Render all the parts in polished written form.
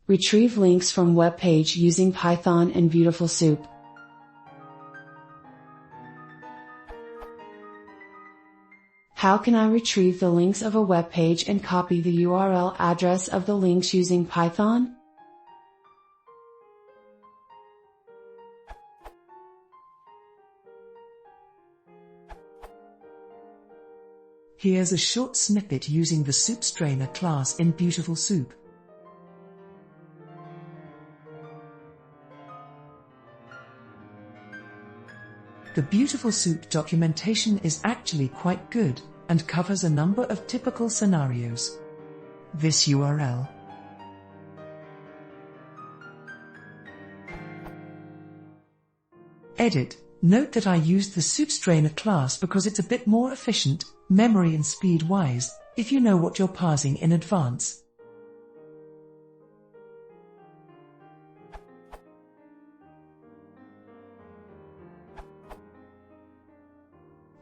Retrieve links from web page using Python and BeautifulSoup. How can I retrieve the links of a web page and copy the URL address of the links using Python? Here's a short snippet using the soup strainer class in BeautifulSoup. The BeautifulSoup documentation is actually quite good, and covers a number of typical scenarios. This URL. Edit. Note that I used the soup strainer class because it's a bit more efficient, memory and speed-wise, if you know what you're parsing in advance.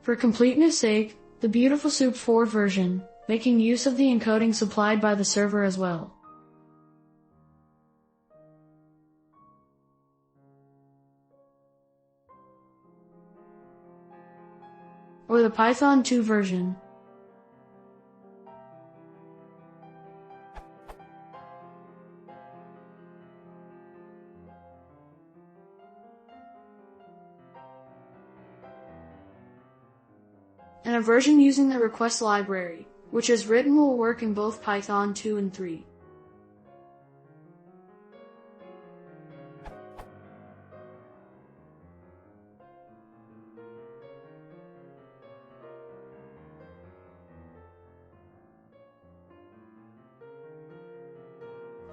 For completeness sake, the BeautifulSoup 4 version, making use of the encoding supplied by the server as well. Or the Python 2 version. And a version using the request library, which as written will work in both Python 2 and 3.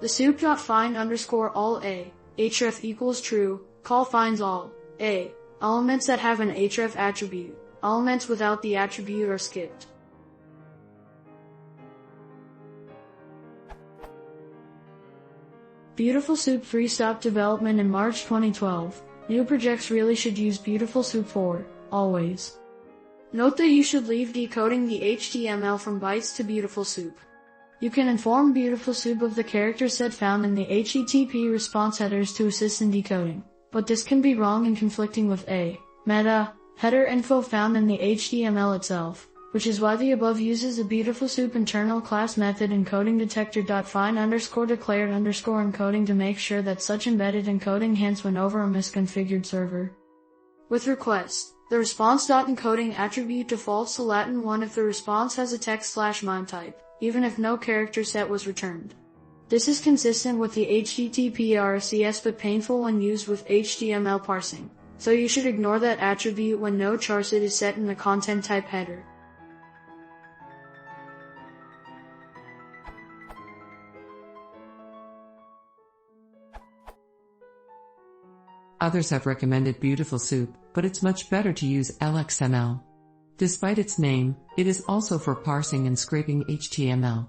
The soup.find_all a, href equals true, call finds all, a, elements that have an href attribute. Elements without the attribute are skipped. BeautifulSoup 3 stopped development in March 2012. New projects really should use BeautifulSoup 4, always. Note that you should leave decoding the HTML from bytes to BeautifulSoup. You can inform BeautifulSoup of the character set found in the HTTP response headers to assist in decoding, but this can be wrong and conflicting with meta header info found in the HTML itself, which is why the above uses a BeautifulSoup internal class method encoding_declared_encoding to make sure that such embedded encoding hands went over a misconfigured server. With request, the response.encoding attribute defaults to Latin 1 if the response has a text/MIME type, even if no character set was returned. This is consistent with the HTTP RCS but painful when used with HTML parsing. So you should ignore that attribute when no charset is set in the content type header. Others have recommended BeautifulSoup, but it's much better to use LXML. Despite its name, it is also for parsing and scraping HTML.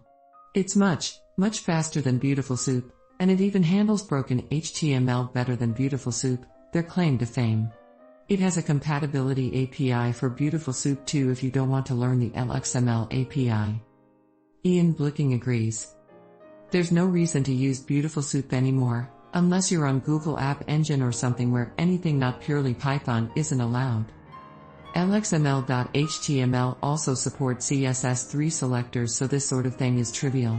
It's much faster than BeautifulSoup, and it even handles broken HTML better than BeautifulSoup, their claim to fame. It has a compatibility API for BeautifulSoup too if you don't want to learn the LXML API. Ian Blicking agrees. There's no reason to use BeautifulSoup anymore, unless you're on Google App Engine or something where anything not purely Python isn't allowed. LXML.html also supports CSS3 selectors, so this sort of thing is trivial.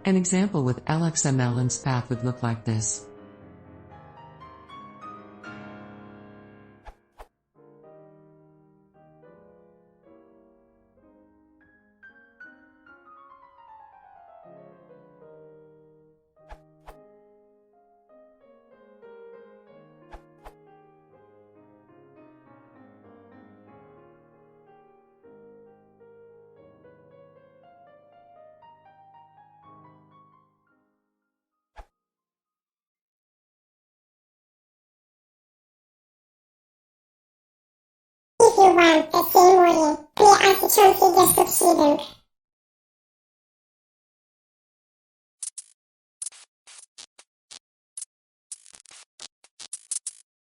An example with LXML and SPAT would look like this. If you want the same audio, click on the trophy description.